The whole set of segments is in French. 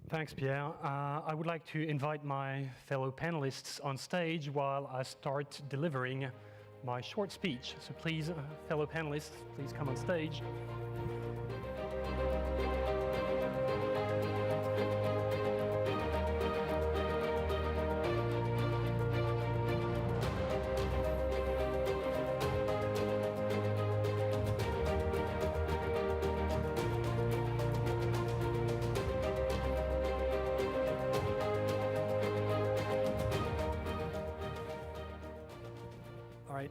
Thanks, Pierre. I would like to invite my fellow panelists on stage while I start delivering my short speech. So please, fellow panelists, please come on stage.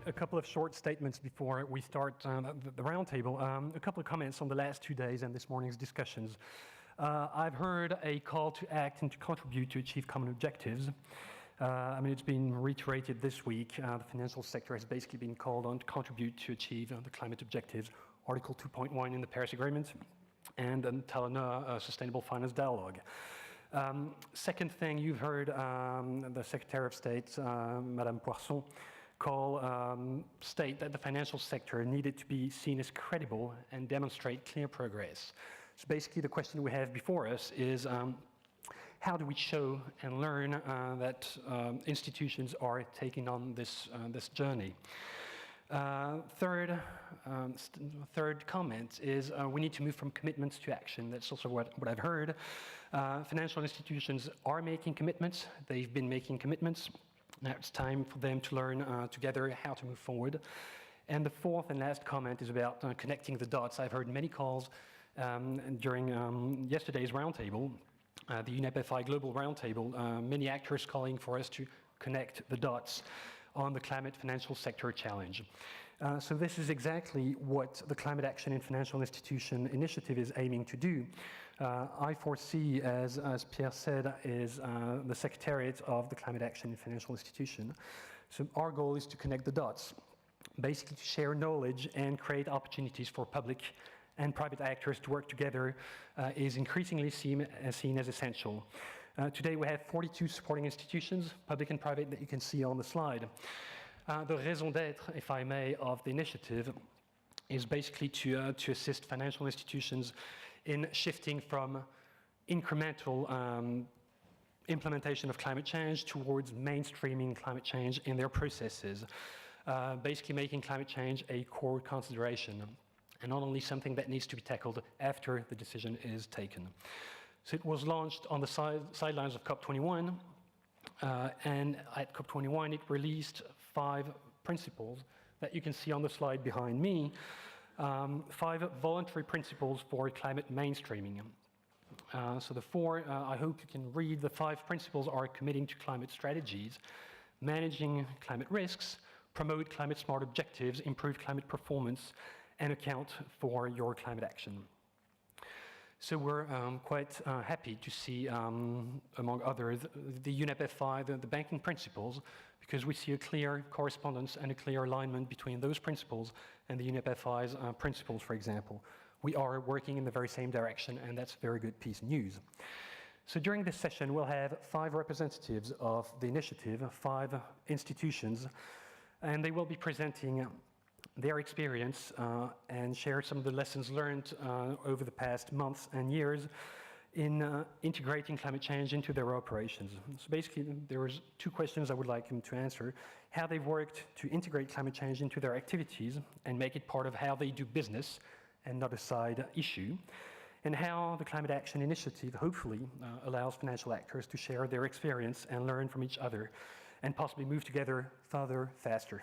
A couple of short statements before we start the roundtable. A couple of comments on the last 2 days and this morning's discussions. I've heard a call to act and to contribute to achieve common objectives. It's been reiterated this week. The financial sector has basically been called on to contribute to achieve the climate objectives, Article 2.1 in the Paris Agreement, and Talanoa Sustainable Finance Dialogue. Second thing, you've heard the Secretary of State, Madame Poisson, state that the financial sector needed to be seen as credible and demonstrate clear progress. So basically the question we have before us is how do we show and learn that institutions are taking on this journey? Third comment is we need to move from commitments to action. That's also what I've heard. Financial institutions are making commitments. They've been making commitments. Now it's time for them to learn together how to move forward. And the fourth and last comment is about connecting the dots. I've heard many calls during yesterday's roundtable, the UNEP FI Global Roundtable, many actors calling for us to connect the dots on the climate financial sector challenge. So this is exactly what the Climate Action in Financial Institution initiative is aiming to do. I foresee, as Pierre said, is the Secretariat of the Climate Action in Financial Institution. So our goal is to connect the dots, basically to share knowledge and create opportunities for public and private actors to work together is increasingly seen as essential. Today we have 42 supporting institutions, public and private, that you can see on the slide. The raison d'être, if I may, of the initiative is basically to assist financial institutions in shifting from incremental implementation of climate change towards mainstreaming climate change in their processes, basically making climate change a core consideration and not only something that needs to be tackled after the decision is taken. So it was launched on the sidelines of COP21, and at COP21 it released 5 principles that you can see on the slide behind me, 5 voluntary principles for climate mainstreaming. So the 4, I hope you can read, the 5 principles are committing to climate strategies, managing climate risks, promote climate smart objectives, improve climate performance, and account for your climate action. So we're quite happy to see, among others, the UNEP FI, the banking principles, because we see a clear correspondence and a clear alignment between those principles and the UNEP FI's principles, for example. We are working in the very same direction, and that's a very good piece of news. So during this session, we'll have 5 representatives of the initiative, 5 institutions, and they will be presenting their experience and share some of the lessons learned over the past months and years in integrating climate change into their operations. So basically, there was 2 questions I would like them to answer: how they've worked to integrate climate change into their activities and make it part of how they do business and not a side issue, and how the Climate Action Initiative hopefully allows financial actors to share their experience and learn from each other and possibly move together further, faster.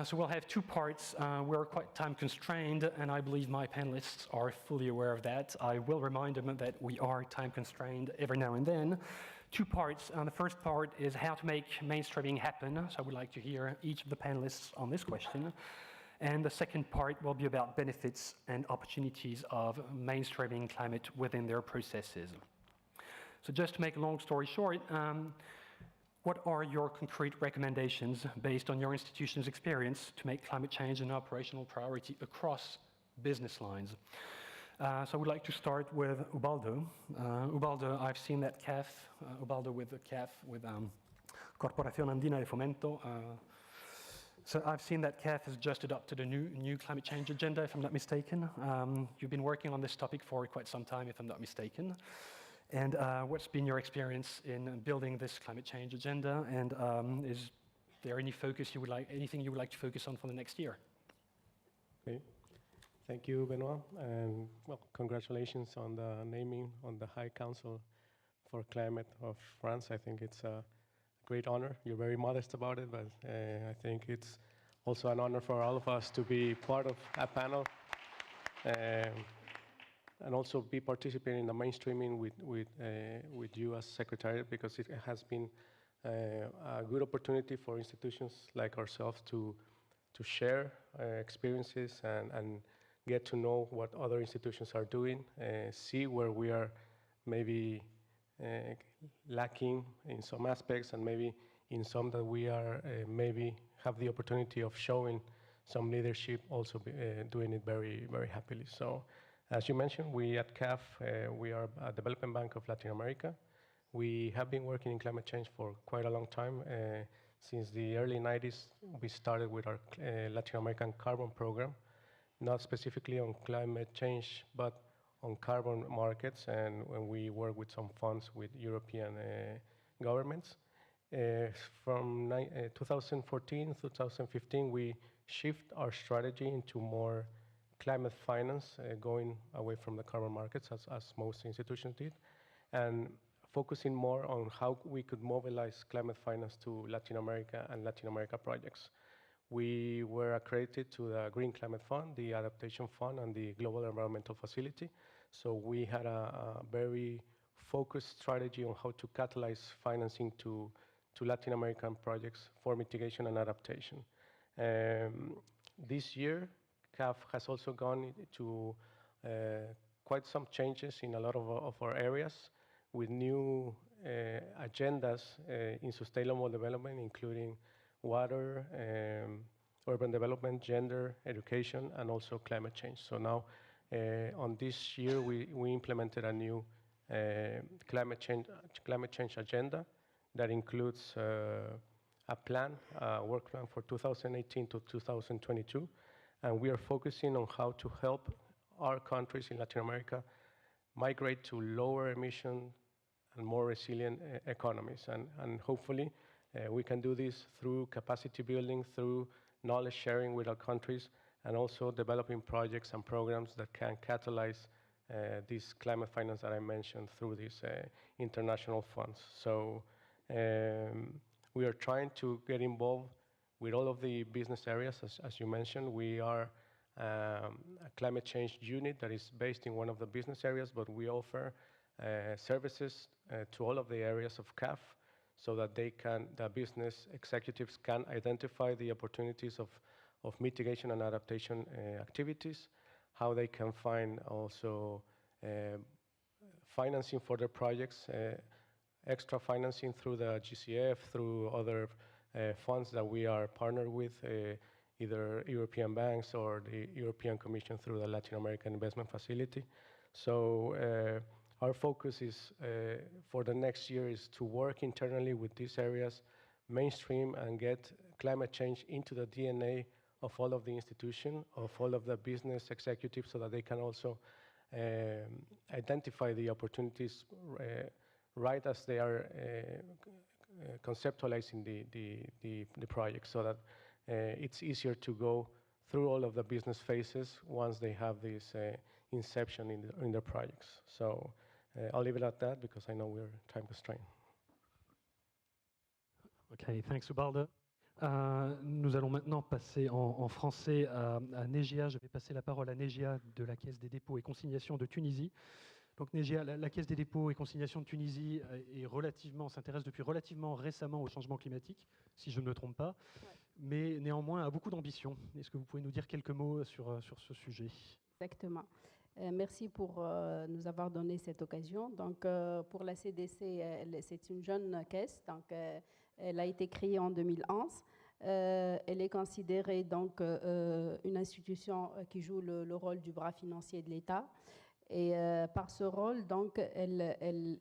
So we'll have 2 parts. We're quite time constrained, and I believe my panelists are fully aware of that. I will remind them that we are time constrained every now and then. 2 parts. The first part is how to make mainstreaming happen. So I would like to hear each of the panelists on this question. And the second part will be about benefits and opportunities of mainstreaming climate within their processes. So just to make a long story short, what are your concrete recommendations based on your institution's experience to make climate change an operational priority across business lines? So I would like to start with Ubaldo. Ubaldo, I've seen that CAF, Ubaldo with the CAF, with Corporación Andina de Fomento, So I've seen that CAF has just adopted a new climate change agenda, if I'm not mistaken. You've been working on this topic for quite some time, if I'm not mistaken. And what's been your experience in building this climate change agenda? And is there any focus you would like, anything you would like to focus on for the next year? Okay. Thank you, Benoit, and well, congratulations on the naming on the High Council for Climate of France. I think it's a great honor. You're very modest about it, but I think it's also an honor for all of us to be part of a panel and also be participating in the mainstreaming with you as Secretariat, because it has been a good opportunity for institutions like ourselves to share experiences and get to know what other institutions are doing, see where we are maybe lacking in some aspects, and maybe in some that we are maybe have the opportunity of showing some leadership, also doing it very, very happily. So, as you mentioned, we at CAF, we are a development bank of Latin America. We have been working in climate change for quite a long time. Since the early 90s, we started with our Latin American carbon program, not specifically on climate change, but on carbon markets, and when we work with some funds with European governments. From 2014, 2015, we shift our strategy into more climate finance, going away from the carbon markets, as most institutions did, and focusing more on how we could mobilize climate finance to Latin America and Latin America projects. We were accredited to the Green Climate Fund, the Adaptation Fund, and the Global Environmental Facility. So we had a very focused strategy on how to catalyze financing to Latin American projects for mitigation and adaptation. This year, CAF has also gone to quite some changes in a lot of our areas, with new agendas in sustainable development, including water, urban development, gender, education, and also climate change. So now, on this year, we implemented a new climate change agenda that includes a plan, a work plan for 2018 to 2022, and we are focusing on how to help our countries in Latin America migrate to lower emission and more resilient economies. And hopefully we can do this through capacity building, through knowledge sharing with our countries, and also developing projects and programs that can catalyze this climate finance that I mentioned through these international funds. So we are trying to get involved with all of the business areas. As you mentioned, we are a climate change unit that is based in one of the business areas, but we offer services to all of the areas of CAF, so that the business executives can identify the opportunities of mitigation and adaptation activities, how they can find also financing for their projects, extra financing through the GCF, through other funds that we are partnered with, either European banks or the European Commission through the Latin American Investment Facility. So our focus is, for the next year, is to work internally with these areas, mainstream, and get climate change into the DNA of all of the institution, of all of the business executives, so that they can also identify the opportunities right as they are conceptualizing the project, so that it's easier to go through all of the business phases once they have this inception in their projects. So I'll leave it at that, because I know we're time constrained. Okay, thanks, Ubaldo. Nous allons maintenant passer en français à Négia. Je vais passer la parole à Négia de la Caisse des dépôts et consignations de Tunisie. Donc Négia, la Caisse des dépôts et consignations de Tunisie s'intéresse depuis relativement récemment au changement climatique, si je ne me trompe pas, mais néanmoins a beaucoup d'ambition. Est-ce que vous pouvez nous dire quelques mots sur ce sujet? Exactement. Merci pour nous avoir donné cette occasion. Donc, pour la CDC, c'est une jeune caisse. Donc, elle a été créée en 2011. Elle est considérée donc une institution qui joue le rôle du bras financier de l'État. Et par ce rôle, donc, elle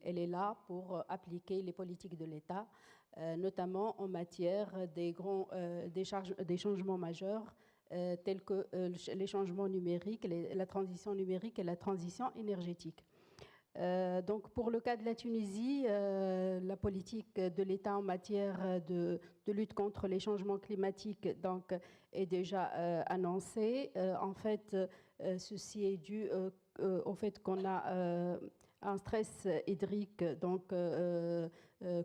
est là pour appliquer les politiques de l'État notamment en matière des changements majeurs tels que les changements numériques, la transition numérique et la transition énergétique. Donc, pour le cas de la Tunisie, la politique de l'État en matière de lutte contre les changements climatiques donc, est déjà annoncée. En fait, ceci est dû au fait qu'on a un stress hydrique donc,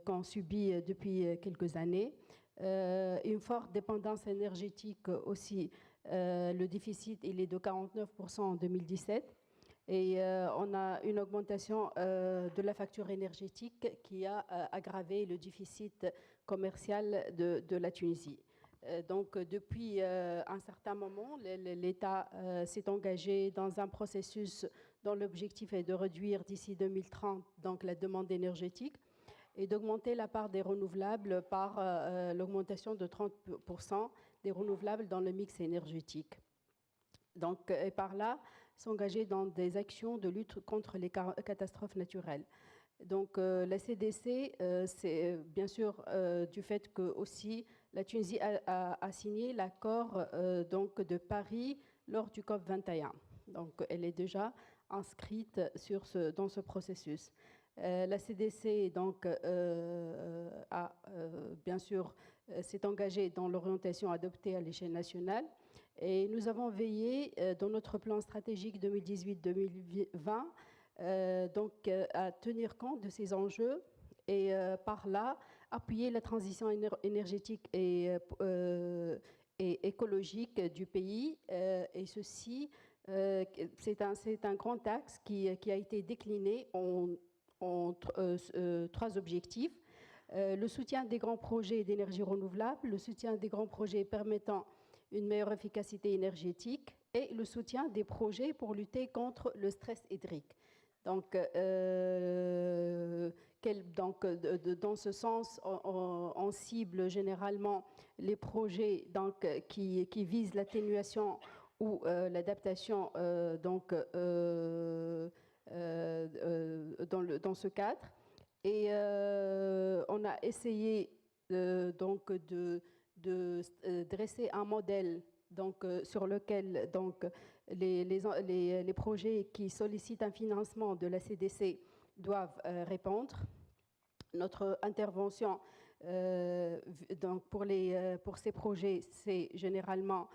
qu'on subit depuis quelques années. Une forte dépendance énergétique aussi. Le déficit il est de 49% en 2017. Et on a une augmentation de la facture énergétique qui a aggravé le déficit commercial de la Tunisie. Donc, depuis un certain moment, l'État s'est engagé dans un processus dont l'objectif est de réduire d'ici 2030 donc, la demande énergétique et d'augmenter la part des renouvelables par l'augmentation de 30% des renouvelables dans le mix énergétique. Donc, et par là, s'engager dans des actions de lutte contre les catastrophes naturelles. Donc, la CDC, c'est bien sûr du fait que aussi la Tunisie a signé l'accord donc de Paris lors du COP 21. Donc, elle est déjà inscrite dans ce processus. La CDC donc a bien sûr s'est engagée dans l'orientation adoptée à l'échelle nationale. Et nous avons veillé dans notre plan stratégique 2018-2020 à tenir compte de ces enjeux et par là appuyer la transition énergétique et écologique du pays. Et ceci, c'est un grand axe qui a été décliné en 3 objectifs. Le soutien des grands projets d'énergie renouvelable, le soutien des grands projets permettant une meilleure efficacité énergétique et le soutien des projets pour lutter contre le stress hydrique. Donc, dans ce sens, on cible généralement les projets donc, qui visent l'atténuation ou l'adaptation dans ce cadre. Et on a essayé donc de dresser un modèle donc, sur lequel donc, les projets qui sollicitent un financement de la CDC doivent répondre. Notre intervention donc pour ces projets, c'est généralement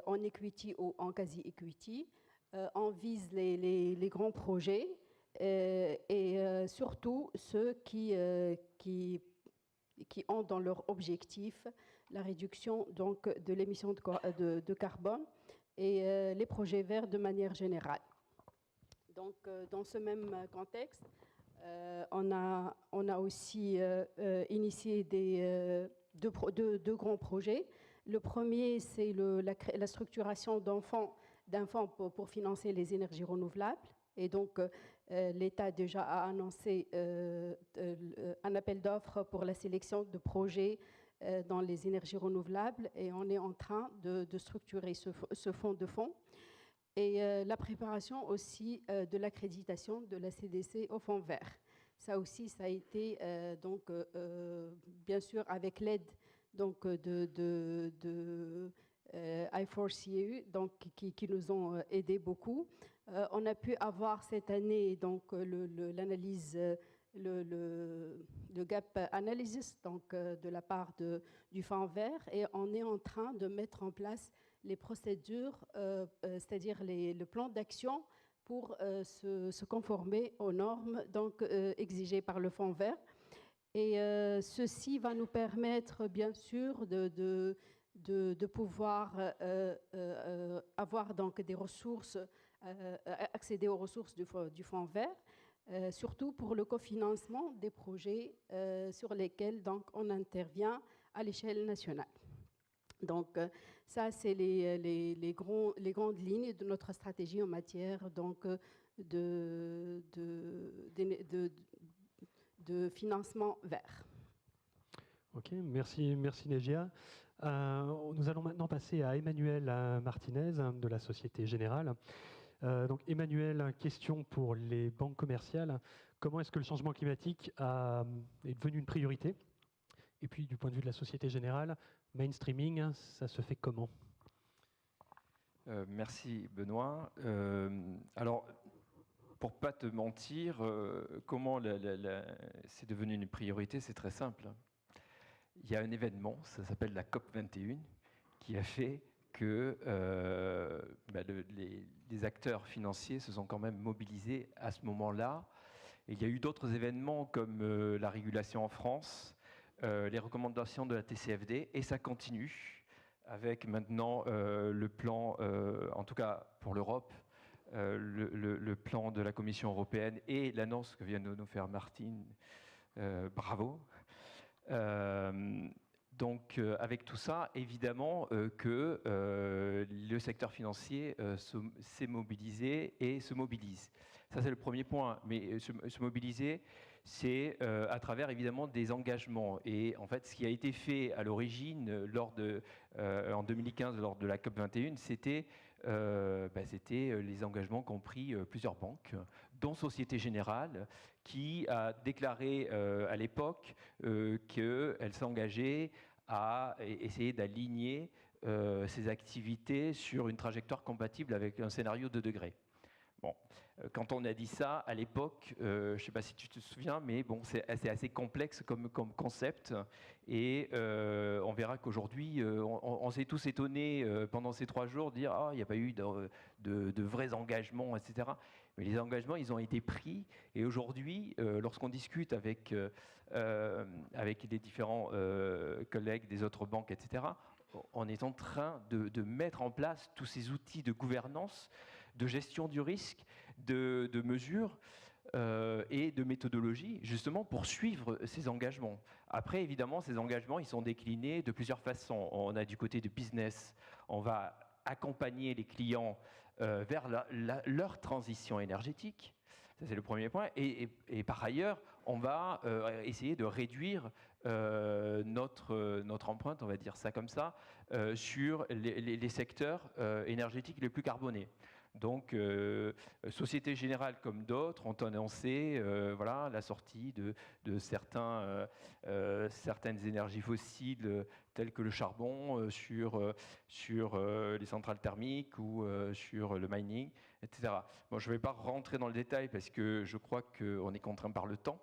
en equity ou en quasi-equity. On vise les grands projets et surtout ceux qui ont dans leur objectif la réduction donc, de l'émission de carbone et les projets verts de manière générale. Donc, dans ce même contexte, on a aussi initié deux grands projets. Le premier, c'est la structuration d'un fonds pour financer les énergies renouvelables. Et donc, l'État déjà a annoncé un appel d'offres pour la sélection de projets dans les énergies renouvelables et on est en train de structurer ce fonds de fonds. Et la préparation aussi de l'accréditation de la CDC au fonds vert. Ça aussi, ça a été donc, bien sûr avec l'aide donc, de I4CEU donc, qui nous ont aidés beaucoup. On a pu avoir cette année donc, l'analyse, le gap analysis donc, de la part du fonds vert et on est en train de mettre en place les procédures, c'est-à-dire le plan d'action pour se conformer aux normes donc, exigées par le fonds vert. Et ceci va nous permettre, bien sûr, de pouvoir avoir donc, des ressources, accéder aux ressources du fonds vert, surtout pour le cofinancement des projets sur lesquels donc, on intervient à l'échelle nationale. Donc, ça, c'est les grandes lignes de notre stratégie en matière donc, de financement vert. Ok, merci Négia. Nous allons maintenant passer à Emmanuel Martinez de la Société Générale. Donc Emmanuel, question pour les banques commerciales. Comment est-ce que le changement climatique est devenu une priorité Et puis, du point de vue de la Société Générale, mainstreaming, ça se fait comment? Merci Benoît. Alors, pour pas te mentir, comment c'est devenu une priorité, c'est très simple. Il y a un événement, ça s'appelle la COP 21, qui a fait que les acteurs financiers se sont quand même mobilisés à ce moment-là. Et il y a eu d'autres événements comme la régulation en France, les recommandations de la TCFD, et ça continue avec maintenant le plan, en tout cas pour l'Europe, le plan de la Commission européenne et l'annonce que vient de nous faire Martine. Bravo. Donc, avec tout ça, évidemment que le secteur financier s'est mobilisé et se mobilise. Ça, c'est le premier point. Mais se mobiliser, c'est à travers, évidemment, des engagements. Et en fait, ce qui a été fait à l'origine, en 2015, lors de la COP 21, c'était les engagements qu'ont pris plusieurs banques, dont Société Générale, qui a déclaré à l'époque qu'elle s'engageait à essayer d'aligner ses activités sur une trajectoire compatible avec un scénario 2 degrés. Bon, quand on a dit ça à l'époque, je ne sais pas si tu te souviens, mais bon, c'est assez complexe comme concept. Et on verra qu'aujourd'hui, on s'est tous étonnés pendant ces 3 jours de dire il n'y a pas eu de vrais engagements, etc. Mais les engagements, ils ont été pris. Et aujourd'hui, lorsqu'on discute avec les différents collègues des autres banques, etc., on est en train de mettre en place tous ces outils de gouvernance, de gestion du risque, de mesures et de méthodologie, justement pour suivre ces engagements. Après, évidemment, ces engagements, ils sont déclinés de plusieurs façons. On a du côté du business, on va accompagner les clients vers leur transition énergétique. Ça, c'est le premier point. Et par ailleurs, on va essayer de réduire notre empreinte, on va dire ça comme ça, sur les secteurs énergétiques les plus carbonés. Donc, Société Générale comme d'autres ont annoncé la sortie de certaines énergies fossiles telles que le charbon sur les centrales thermiques ou sur le mining, etc. Bon, je ne vais pas rentrer dans le détail parce que je crois qu'on est contraint par le temps.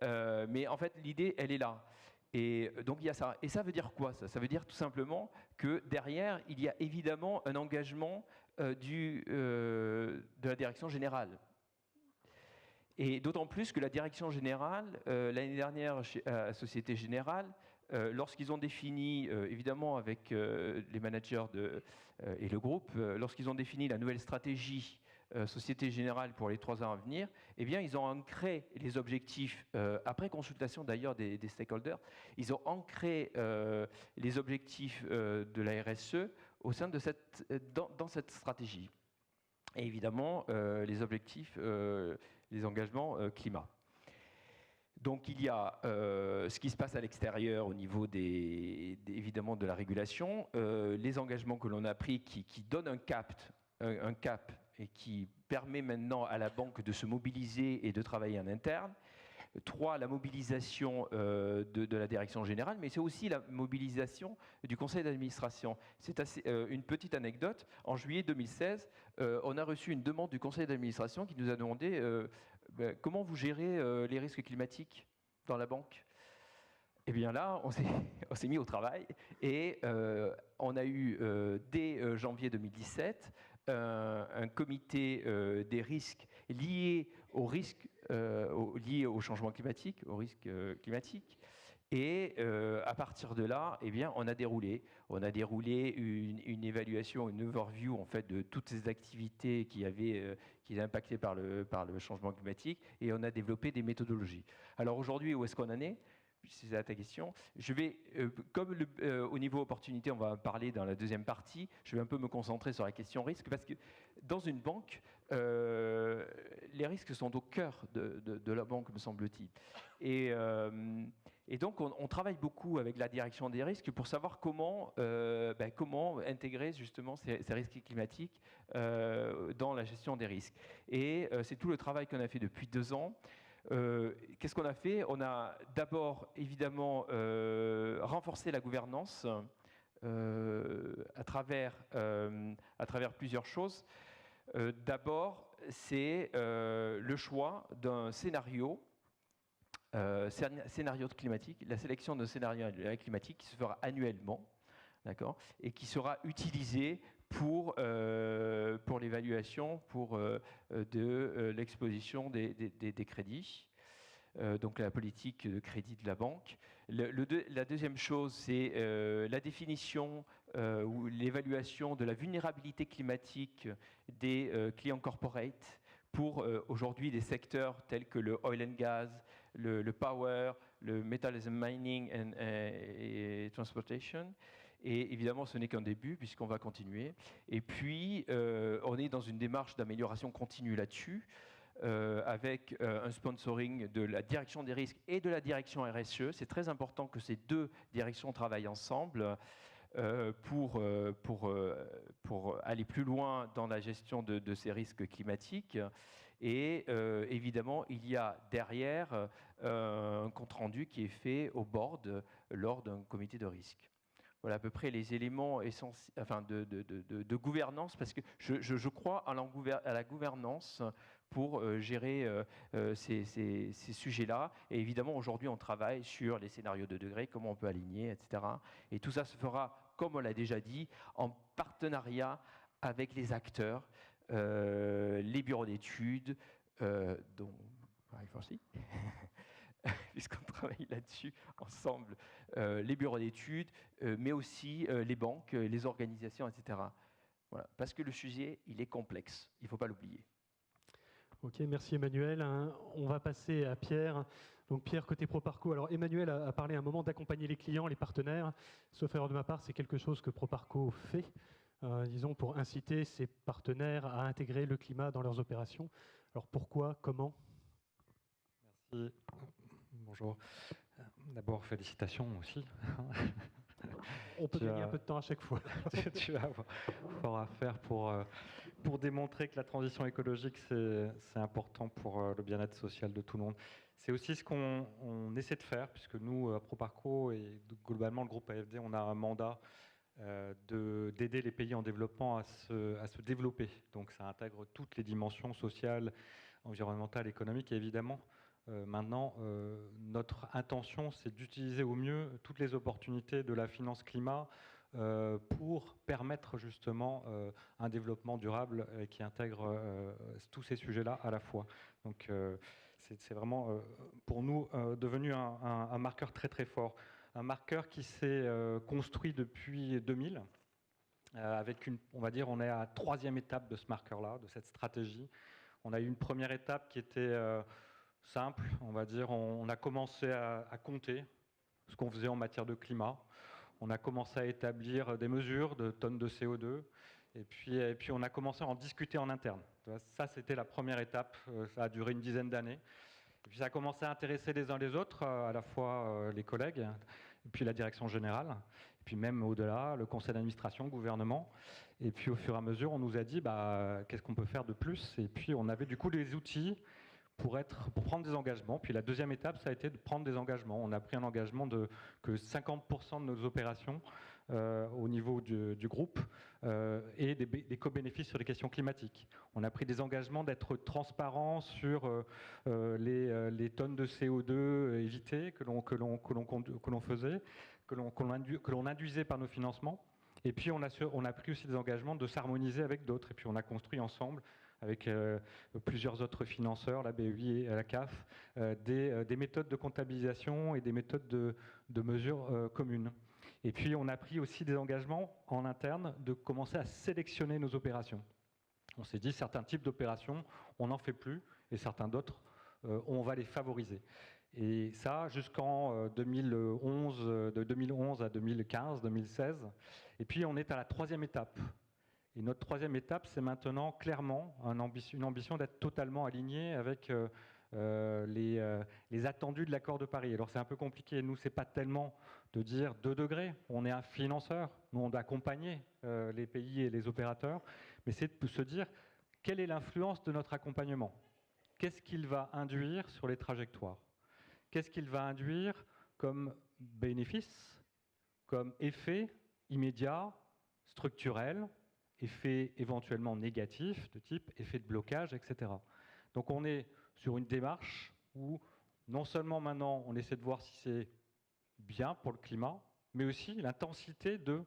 Mais en fait, l'idée, elle est là. Et donc il y a ça. Et ça veut dire quoi, ça? Ça veut dire tout simplement que derrière, il y a évidemment un engagement de la direction générale. Et d'autant plus que la direction générale, l'année dernière, à Société Générale, lorsqu'ils ont défini, évidemment avec les managers et le groupe, lorsqu'ils ont défini la nouvelle stratégie Société Générale pour les 3 ans à venir, eh bien, ils ont ancré les objectifs, après consultation d'ailleurs des stakeholders, ils ont ancré les objectifs de la RSE au sein de dans cette stratégie. Et évidemment, les objectifs, les engagements climat. Donc il y a ce qui se passe à l'extérieur au niveau évidemment de la régulation, les engagements que l'on a pris qui donnent un cap et qui permet maintenant à la banque de se mobiliser et de travailler en interne. 3, la mobilisation de la direction générale, mais c'est aussi la mobilisation du conseil d'administration. C'est une petite anecdote. En juillet 2016, on a reçu une demande du conseil d'administration qui nous a demandé comment vous gérez les risques climatiques dans la banque. Et bien là, on s'est mis au travail et on a eu, dès janvier 2017, un comité des risques liés aux risques liés au changement climatique, aux risques climatiques. Et à partir de là, eh bien, on a déroulé une évaluation, une overview en fait de toutes ces activités qui étaient impactées par le changement climatique, et on a développé des méthodologies. Alors aujourd'hui, où est-ce qu'on en est ? Si c'est ta question, je vais, comme au niveau opportunité, on va en parler dans la deuxième partie, je vais un peu me concentrer sur la question risque, parce que dans une banque, les risques sont au cœur de la banque, me semble-t-il. Et donc, on travaille beaucoup avec la direction des risques pour savoir comment intégrer justement ces risques climatiques dans la gestion des risques. Et c'est tout le travail qu'on a fait depuis 2 ans. Qu'est-ce qu'on a fait? On a d'abord évidemment renforcé la gouvernance à travers plusieurs choses. D'abord, c'est le choix d'un scénario climatique, la sélection d'un scénario climatique qui se fera annuellement, d'accord, et qui sera utilisé pour l'évaluation de l'exposition des crédits, donc la politique de crédit de la banque. La deuxième chose, c'est la définition ou l'évaluation de la vulnérabilité climatique des clients corporate pour aujourd'hui des secteurs tels que le oil and gas, le power, le metals and mining et transportation. Et évidemment, ce n'est qu'un début, puisqu'on va continuer. Et puis, on est dans une démarche d'amélioration continue là-dessus, avec un sponsoring de la direction des risques et de la direction RSE. C'est très important que ces deux directions travaillent ensemble pour aller plus loin dans la gestion de ces risques climatiques. Et évidemment, il y a derrière un compte-rendu qui est fait au board lors d'un comité de risque. Voilà à peu près les éléments essentiels, enfin de gouvernance, parce que je crois à la gouvernance pour gérer ces sujets-là. Et évidemment, aujourd'hui, on travaille sur les scénarios de degrés, comment on peut aligner, etc. Et tout ça se fera, comme on l'a déjà dit, en partenariat avec les acteurs, les bureaux d'études, dont puisqu'on travaille là-dessus ensemble, les bureaux d'études, mais aussi les banques, les organisations, etc. Voilà. Parce que le sujet, il est complexe, il ne faut pas l'oublier. Ok, merci Emmanuel. On va passer à Pierre. Donc Pierre, côté Proparco. Alors Emmanuel a parlé un moment d'accompagner les clients, les partenaires. Sauf erreur de ma part, c'est quelque chose que Proparco fait, disons, pour inciter ses partenaires à intégrer le climat dans leurs opérations. Alors pourquoi, comment? Merci. Bonjour. D'abord, félicitations aussi. On peut gagner un peu de temps à chaque fois. Tu vas avoir fort à faire pour démontrer que la transition écologique, c'est important pour le bien-être social de tout le monde. C'est aussi ce qu'on essaie de faire, puisque nous, à Proparco et globalement le groupe AFD, on a un mandat d'aider les pays en développement à se développer. Donc ça intègre toutes les dimensions sociales, environnementales, économiques et évidemment, maintenant, notre intention, c'est d'utiliser au mieux toutes les opportunités de la finance climat pour permettre justement un développement durable qui intègre tous ces sujets-là à la fois. Donc, c'est vraiment pour nous devenu un marqueur très très fort. Un marqueur qui s'est construit depuis 2000. Avec on va dire, on est à la troisième étape de ce marqueur-là, de cette stratégie. On a eu une première étape qui était simple, on va dire, on a commencé à compter ce qu'on faisait en matière de climat. On a commencé à établir des mesures de tonnes de CO2 et puis on a commencé à en discuter en interne. Ça, c'était la première étape, ça a duré une dizaine d'années. Et puis ça a commencé à intéresser les uns les autres, à la fois les collègues, et puis la direction générale, et puis même au-delà, le conseil d'administration, le gouvernement. Et puis au fur et à mesure, on nous a dit qu'est-ce qu'on peut faire de plus. Et puis on avait du coup des outils pour prendre des engagements. Puis la deuxième étape, ça a été de prendre des engagements. On a pris un engagement que 50% de nos opérations au niveau du groupe et des co-bénéfices sur les questions climatiques. On a pris des engagements d'être transparents sur les tonnes de CO2 évitées que l'on faisait, que l'on induisait par nos financements. Et puis on a pris aussi des engagements de s'harmoniser avec d'autres. Et puis on a construit ensemble avec plusieurs autres financeurs, la BEI et la CAF, des méthodes de comptabilisation et des méthodes de mesure communes. Et puis on a pris aussi des engagements en interne de commencer à sélectionner nos opérations. On s'est dit certains types d'opérations, on n'en fait plus, et certains d'autres, on va les favoriser. Et ça jusqu'en 2011, de 2011 à 2015, 2016. Et puis on est à la troisième étape. Et notre troisième étape, c'est maintenant clairement une ambition d'être totalement aligné avec les attendus de l'accord de Paris. Alors c'est un peu compliqué, nous, c'est pas tellement de dire 2 degrés, on est un financeur, nous on doit accompagner les pays et les opérateurs, mais c'est de se dire quelle est l'influence de notre accompagnement. qu'est-ce qu'il va induire sur les trajectoires? Qu'est-ce qu'il va induire comme bénéfice, comme effet immédiat, structurel, effet éventuellement négatif, de type effet de blocage, etc. Donc on est sur une démarche où non seulement maintenant on essaie de voir si c'est bien pour le climat, mais aussi l'intensité de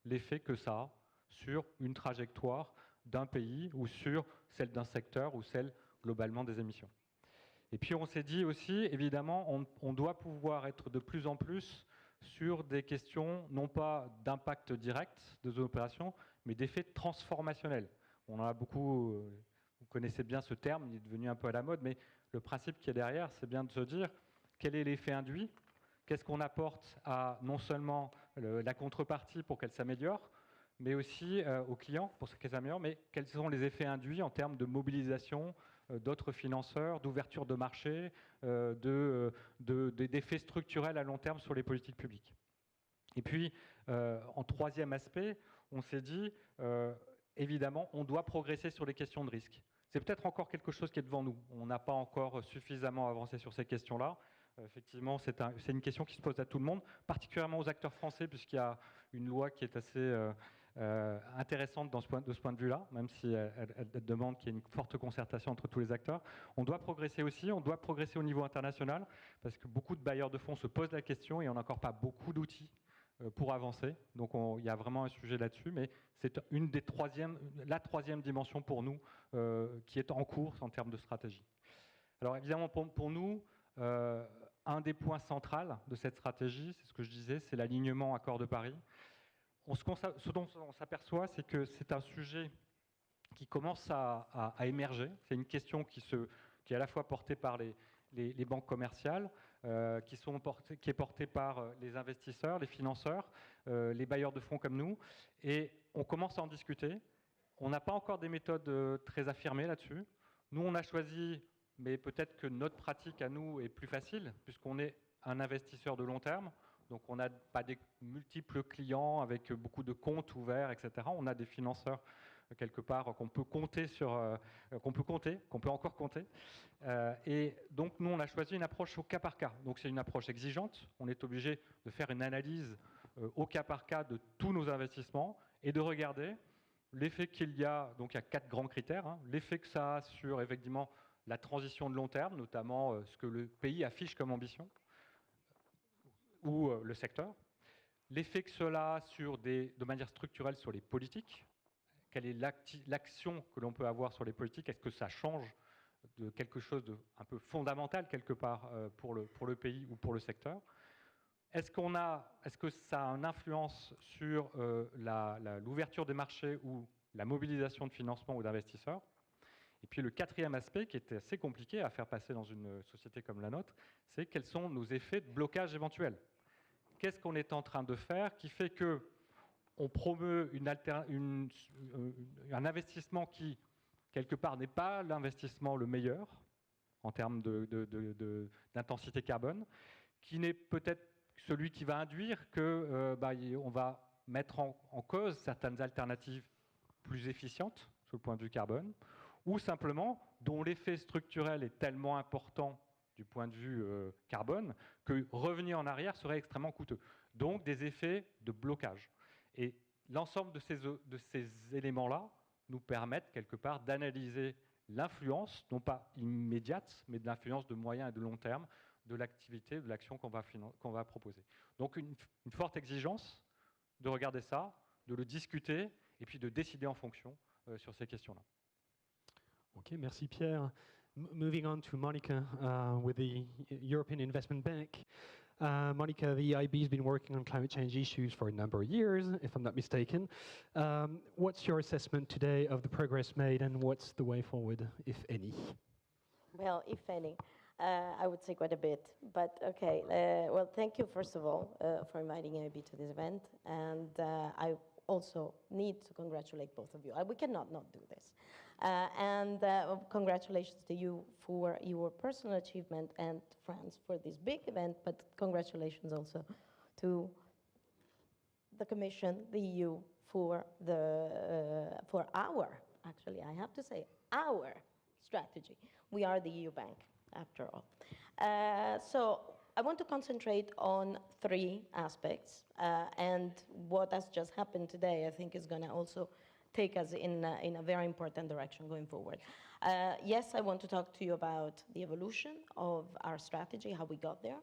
l'effet que ça a sur une trajectoire d'un pays ou sur celle d'un secteur ou celle globalement des émissions. Et puis on s'est dit aussi, évidemment, on doit pouvoir être de plus en plus sur des questions non pas d'impact direct de nos opérations, mais d'effets transformationnels. On en a beaucoup, vous connaissez bien ce terme, il est devenu un peu à la mode, mais le principe qui est derrière, c'est bien de se dire quel est l'effet induit, qu'est-ce qu'on apporte à non seulement la contrepartie pour qu'elle s'améliore, mais aussi aux clients pour qu'elle s'améliore, mais quels sont les effets induits en termes de mobilisation d'autres financeurs, d'ouverture de marché, d'effets structurels à long terme sur les politiques publiques. Et puis, en troisième aspect, on s'est dit, évidemment, on doit progresser sur les questions de risque. C'est peut-être encore quelque chose qui est devant nous. On n'a pas encore suffisamment avancé sur ces questions-là. Effectivement, c'est une question qui se pose à tout le monde, particulièrement aux acteurs français, puisqu'il y a une loi qui est assez intéressante de ce point de vue-là, même si elle demande qu'il y ait une forte concertation entre tous les acteurs. On doit progresser aussi, on doit progresser au niveau international, parce que beaucoup de bailleurs de fonds se posent la question et on n'a encore pas beaucoup d'outils pour avancer. Donc il y a vraiment un sujet là-dessus, mais c'est la troisième dimension pour nous qui est en cours en termes de stratégie. Alors évidemment, pour nous, un des points centraux de cette stratégie, c'est ce que je disais, c'est l'alignement Accord de Paris. Ce dont on s'aperçoit, c'est que c'est un sujet qui commence à émerger. C'est une question qui est à la fois portée par les banques commerciales, qui est portée par les investisseurs, les financeurs, les bailleurs de fonds comme nous. Et on commence à en discuter. On n'a pas encore des méthodes très affirmées là-dessus. Nous, on a choisi, mais peut-être que notre pratique à nous est plus facile, puisqu'on est un investisseur de long terme. Donc on n'a pas des multiples clients avec beaucoup de comptes ouverts, etc. On a des financeurs quelque part qu'on peut compter qu'on peut encore compter. Et donc nous on a choisi une approche au cas par cas. Donc c'est une approche exigeante. On est obligé de faire une analyse au cas par cas de tous nos investissements et de regarder l'effet qu'il y a. Donc il y a 4 grands critères. Hein, l'effet que ça a sur effectivement la transition de long terme, notamment ce que le pays affiche comme ambition, ou le secteur, l'effet que cela a de manière structurelle sur les politiques, quelle est l'action que l'on peut avoir sur les politiques, est-ce que ça change de quelque chose de un peu fondamental quelque part pour le pays ou pour le secteur, est-ce que ça a une influence sur l'ouverture des marchés ou la mobilisation de financement ou d'investisseurs. Et puis le quatrième aspect qui était assez compliqué à faire passer dans une société comme la nôtre, c'est quels sont nos effets de blocage éventuels. Qu'est-ce qu'on est en train de faire qui fait qu'on promeut un investissement qui, quelque part, n'est pas l'investissement le meilleur en termes d'intensité carbone, qui n'est peut-être celui qui va induire qu'on va mettre en cause certaines alternatives plus efficientes sur le point de vue carbone, ou simplement dont l'effet structurel est tellement important du point de vue carbone, que revenir en arrière serait extrêmement coûteux. Donc des effets de blocage. Et l'ensemble de ces éléments-là nous permettent quelque part d'analyser l'influence, non pas immédiate, mais de l'influence de moyen et de long terme de l'activité, de l'action qu'on va proposer. Donc une forte exigence de regarder ça, de le discuter, et puis de décider en fonction sur ces questions-là. Ok, merci Pierre. Moving on to Monica with the European Investment Bank. Monica, the EIB has been working on climate change issues for a number of years, if I'm not mistaken. What's your assessment today of the progress made and what's the way forward, if any? Well, if any, I would say quite a bit. But okay, well, thank you first of all for inviting EIB to this event. And I also need to congratulate both of you. We cannot not do this. And congratulations to you for your personal achievement and France for this big event, but congratulations also to the Commission, the EU, for our, actually I have to say, our strategy. We are the EU bank, after all. So I want to concentrate on three aspects, and what has just happened today, I think, is going to also take us in a very important direction going forward. Yes, I want to talk to you about the evolution of our strategy, how we got there,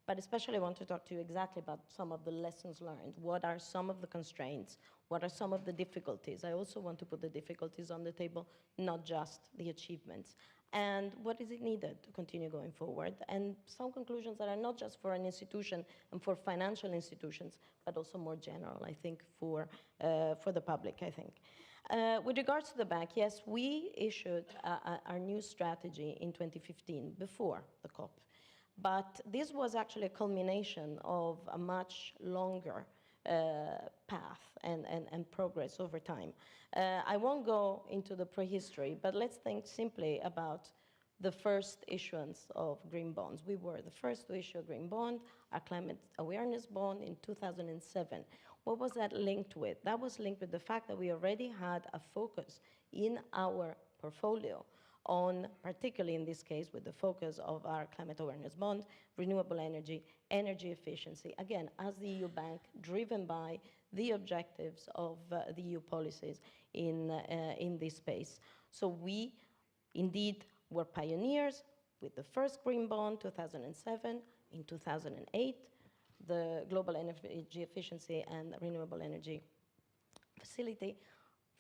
but especially I want to talk to you exactly about some of the lessons learned. What are some of the constraints? What are some of the difficulties? I also want to put the difficulties on the table, not just the achievements. And what is it needed to continue going forward? And some conclusions that are not just for an institution and for financial institutions, but also more general, I think, for the public, I think. With regards to the bank, yes, we issued our new strategy in 2015, before the COP. But this was actually a culmination of a much longer path and progress over time. I won't go into the prehistory, but let's think simply about the first issuance of green bonds. We were the first to issue a green bond, our climate awareness bond in 2007. What was that linked with? That was linked with the fact that we already had a focus in our portfolio on, particularly in this case, with the focus of our climate awareness bond, renewable energy, energy efficiency, again, as the EU bank, driven by the objectives of the EU policies in this space. So we indeed were pioneers with the first green bond, 2007. In 2008, the Global Energy Efficiency and Renewable Energy Facility,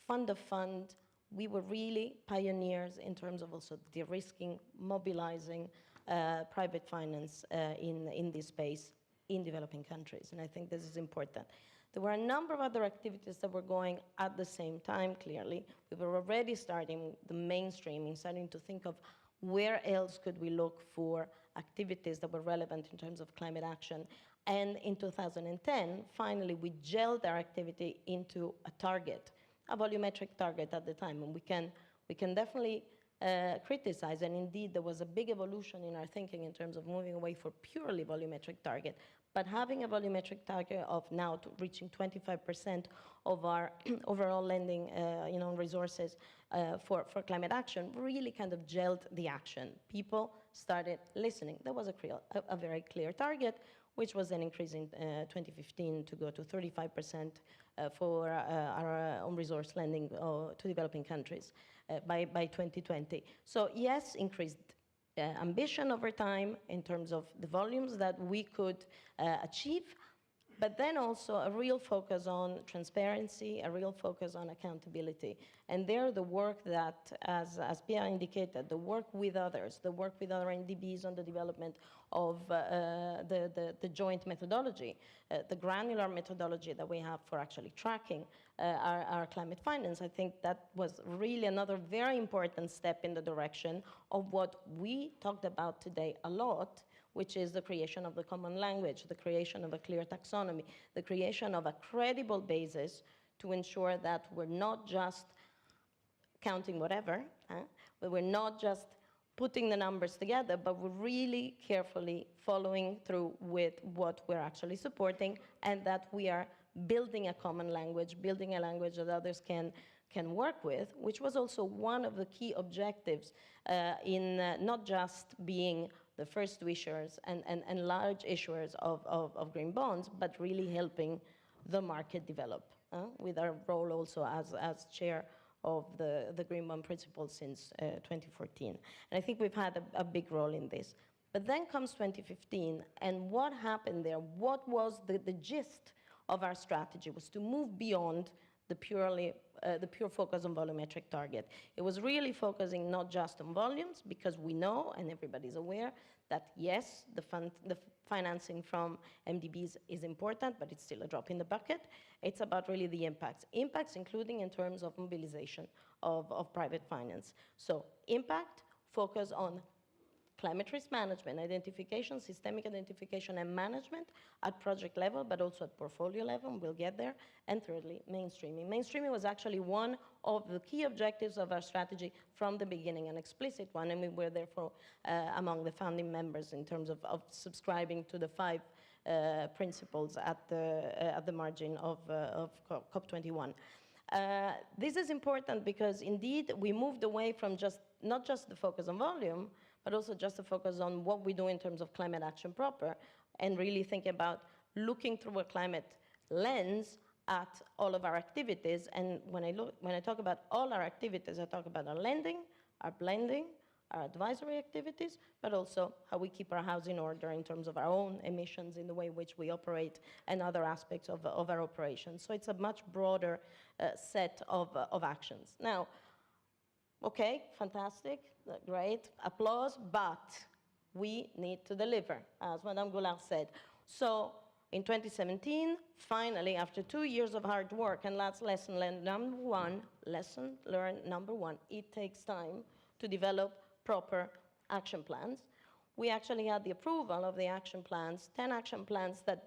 fund of fund. We were really pioneers in terms of also de-risking, mobilizing private finance in this space in developing countries. And I think this is important. There were a number of other activities that were going at the same time, clearly. We were already starting the mainstreaming, starting to think of where else could we look for activities that were relevant in terms of climate action. And in 2010, finally, we gelled our activity into a target, a volumetric target at the time. And we can definitely criticize, and indeed there was a big evolution in our thinking in terms of moving away from purely volumetric target, but having a volumetric target of now reaching 25% of our overall lending resources for climate action really kind of gelled the action. People started listening. There was a very clear target, which was then increased in 2015 to go to 35% for our own resource lending to developing countries by 2020. So yes, increased ambition over time in terms of the volumes that we could achieve, but then also a real focus on transparency, a real focus on accountability. And there the work that, as Pia indicated, the work with others, the work with other NDBs on the development of the joint methodology, the granular methodology that we have for actually tracking our climate finance, I think that was really another very important step in the direction of what we talked about today a lot, which is the creation of the common language, the creation of a clear taxonomy, the creation of a credible basis to ensure that we're not just counting whatever, but we're not just putting the numbers together, but we're really carefully following through with what we're actually supporting, and that we are building a common language, building a language that others can work with, which was also one of the key objectives in not just being the first issuers and large issuers of green bonds, but really helping the market develop with our role also as chair of the Green Bond Principles since 2014. And I think we've had a big role in this. But then comes 2015, and what happened there? What was the gist of our strategy? Was to move beyond the pure focus on volumetric target. It was really focusing not just on volumes, because we know, and everybody's aware, that yes, the financing from MDBs is important, but it's still a drop in the bucket. It's about really the impacts. Impacts including in terms of mobilization of private finance. So impact, focus on climate risk management, identification, systemic identification and management at project level, but also at portfolio level, and we'll get there. And thirdly, mainstreaming. Mainstreaming was actually one of the key objectives of our strategy from the beginning, an explicit one, and we were therefore among the founding members in terms of subscribing to the 5 principles at the margin of COP21. This is important because indeed we moved away from not just the focus on volume, but also just the focus on what we do in terms of climate action proper, and really think about looking through a climate lens at all of our activities. And when I talk about all our activities, I talk about our lending, our blending, our advisory activities, but also how we keep our house in order in terms of our own emissions, in the way in which we operate, and other aspects of our operations. So it's a much broader set of actions. Now, okay, fantastic, great, applause, but we need to deliver, as Madame Goulart said. So in 2017, finally, after 2 years of hard work, and that's lesson learned number one, it takes time to develop proper action plans. We actually had the approval of the action plans, 10 action plans that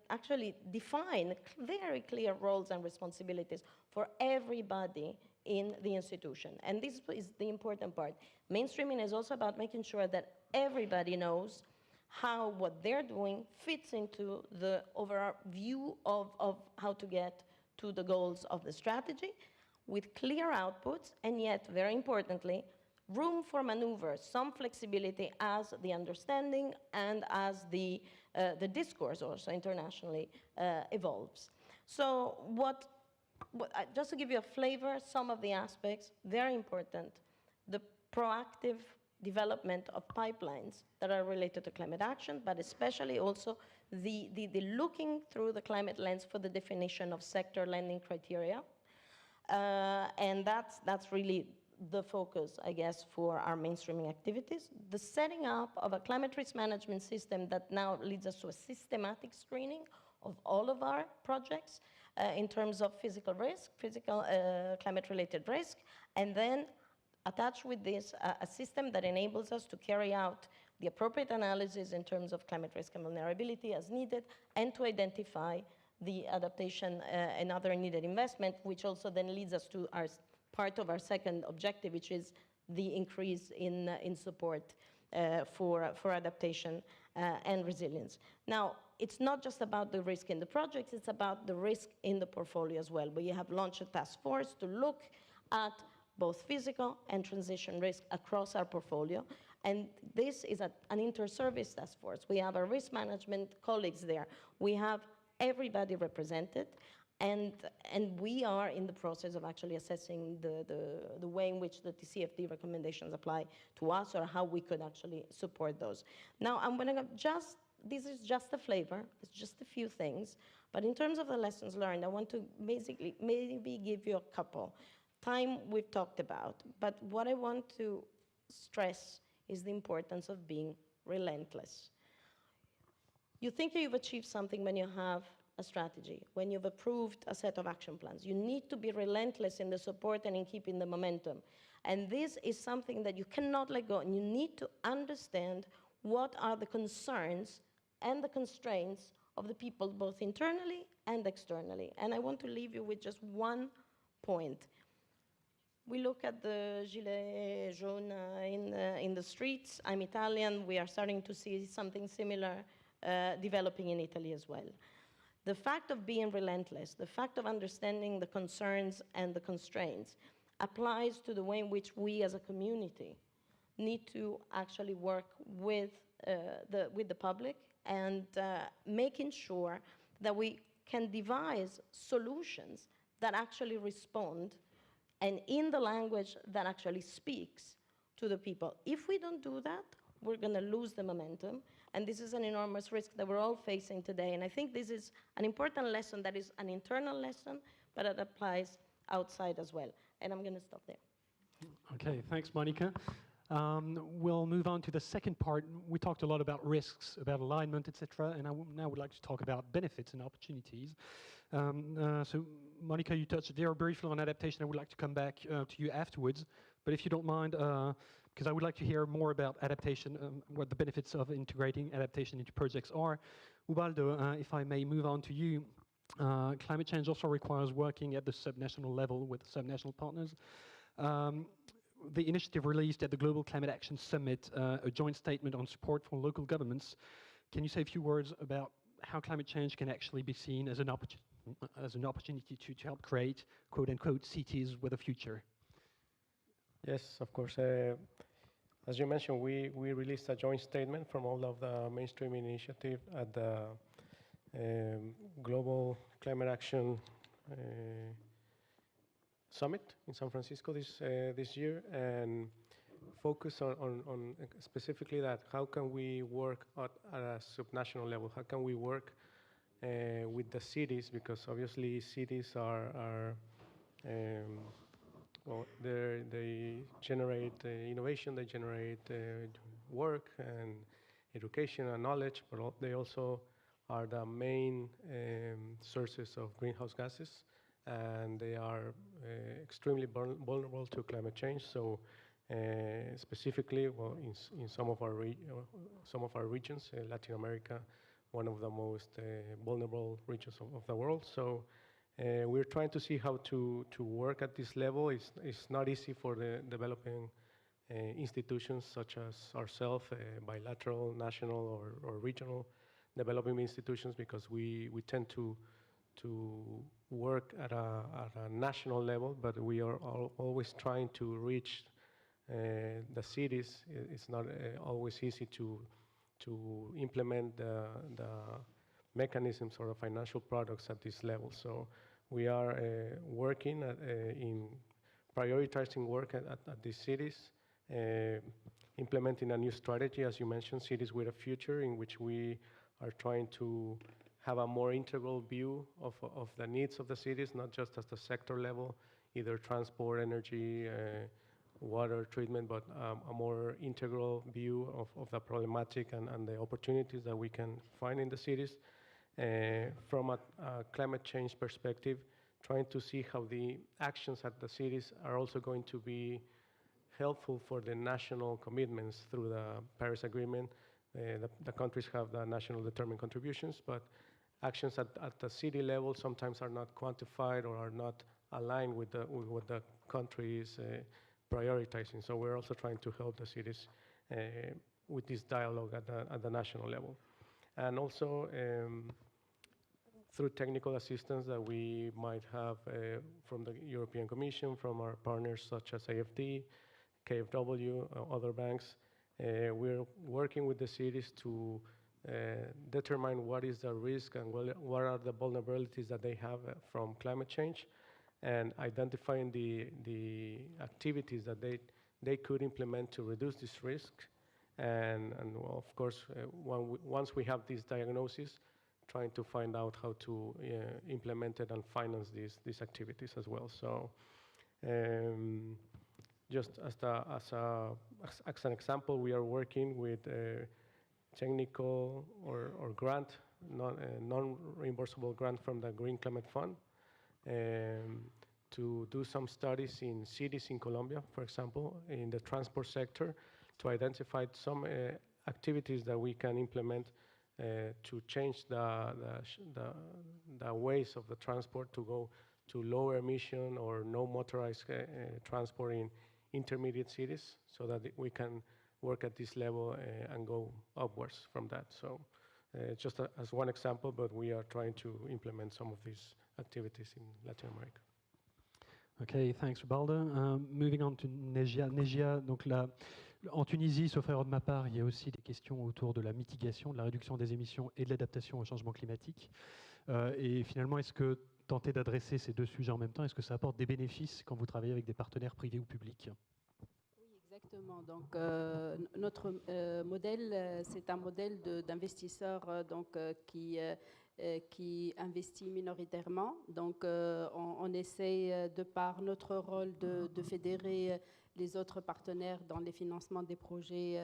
actually define very clear roles and responsibilities for everybody in the institution. And this is the important part. Mainstreaming is also about making sure that everybody knows how what they're doing fits into the overall view of how to get to the goals of the strategy, with clear outputs, and yet, very importantly, room for maneuver, some flexibility as the understanding and as the discourse also internationally evolves. So just to give you a flavor, some of the aspects, very important, the proactive development of pipelines that are related to climate action, but especially also the looking through the climate lens for the definition of sector lending criteria. And that's really the focus, I guess, for our mainstreaming activities. The setting up of a climate risk management system that now leads us to a systematic screening of all of our projects in terms of physical risk, climate-related risk, and then attach with this a system that enables us to carry out the appropriate analysis in terms of climate risk and vulnerability as needed, and to identify the adaptation and other needed investment, which also then leads us to part of our second objective, which is the increase in support for adaptation and resilience. Now, it's not just about the risk in the projects, it's about the risk in the portfolio as well. We have launched a task force to look at both physical and transition risk across our portfolio. And this is an inter-service task force. We have our risk management colleagues there. We have everybody represented. And we are in the process of actually assessing the way in which the TCFD recommendations apply to us, or how we could actually support those. Now, I'm going to this is just a flavor, it's just a few things, but in terms of the lessons learned, I want to basically maybe give you a couple. Time we've talked about, but what I want to stress is the importance of being relentless. You think you've achieved something when you have a strategy, when you've approved a set of action plans. You need to be relentless in the support and in keeping the momentum. And this is something that you cannot let go, and you need to understand what are the concerns and the constraints of the people, both internally and externally. And I want to leave you with just one point. We look at the gilets jaunes in the streets. I'm Italian. We are starting to see something similar developing in Italy as well. The fact of being relentless, the fact of understanding the concerns and the constraints applies to the way in which we as a community need to actually work with the public, and making sure that we can devise solutions that actually respond and in the language that actually speaks to the people. If we don't do that, we're going to lose the momentum. And this is an enormous risk that we're all facing today. And I think this is an important lesson that is an internal lesson, but it applies outside as well. And I'm going to stop there. Okay, thanks, Monica. We'll move on to the second part. We talked a lot about risks, about alignment, etc. And I now would like to talk about benefits and opportunities. So, Monica, you touched there briefly on adaptation. I would like to come back to you afterwards. But if you don't mind, because I would like to hear more about adaptation, what the benefits of integrating adaptation into projects are. Ubaldo, if I may move on to you. Climate change also requires working at the subnational level with subnational partners. The initiative released at the Global Climate Action Summit, a joint statement on support for local governments. Can you say a few words about how climate change can actually be seen as an opportunity? as an opportunity to help create, quote unquote, cities with a future? Yes, of course. As you mentioned, we released a joint statement from all of the mainstreaming initiative at the Global Climate Action Summit in San Francisco this year, and focus on specifically that how can we work at a subnational level? How can we work with the cities? Because obviously cities are well, they generate innovation, they generate work and education and knowledge, but they also are the main sources of greenhouse gases, and they are extremely vulnerable to climate change. So specifically, well, in some of our regions, Latin America, one of the most vulnerable regions of the world. So we're trying to see how to work at this level. It's not easy for the developing institutions such as ourselves, bilateral, national, or regional developing institutions, because we tend to work at a national level, but we are always trying to reach the cities. It's not always easy to implement the mechanisms or the financial products at this level. So we are working in prioritizing work at these cities, implementing a new strategy, as you mentioned, Cities with a Future, in which we are trying to have a more integral view of the needs of the cities, not just at the sector level, either transport, energy, water treatment, but a more integral view of the problematic and the opportunities that we can find in the cities. From a climate change perspective, trying to see how the actions at the cities are also going to be helpful for the national commitments through the Paris Agreement. The countries have the national determined contributions, but actions at the city level sometimes are not quantified or are not aligned with what the country is prioritizing. So we're also trying to help the cities with this dialogue at the national level. And also through technical assistance that we might have from the European Commission, from our partners such as AFD, KfW, other banks, we're working with the cities to determine what is the risk and what are the vulnerabilities that they have from climate change, and identifying the activities that they could implement to reduce this risk. And well, of course, once we have this diagnosis, trying to find out how to implement it and finance these activities as well. So just as an example, we are working with technical or grant, non-reimbursable grant from the Green Climate Fund to do some studies in cities in Colombia, for example, in the transport sector, to identify some activities that we can implement to change the ways of the transport to go to lower emission or no motorized transport in intermediate cities, so that we can work at this level and go upwards from that. So just as one example, but we are trying to implement some of these activities in Latin America. Okay, thanks, Ubaldo. Moving on to Nejia. Nejia, donc là, en Tunisie, sauf erreur de ma part, il y a aussi des questions autour de la mitigation, de la réduction des émissions et de l'adaptation au changement climatique. Et finalement, est-ce que tenter d'adresser ces deux sujets en même temps, est-ce que ça apporte des bénéfices quand vous travaillez avec des partenaires privés ou publics? Oui, exactement. Donc, notre modèle, c'est un modèle d'investisseur qui investit minoritairement. Donc, on essaie, de par notre rôle, de fédérer les autres partenaires dans les financements des projets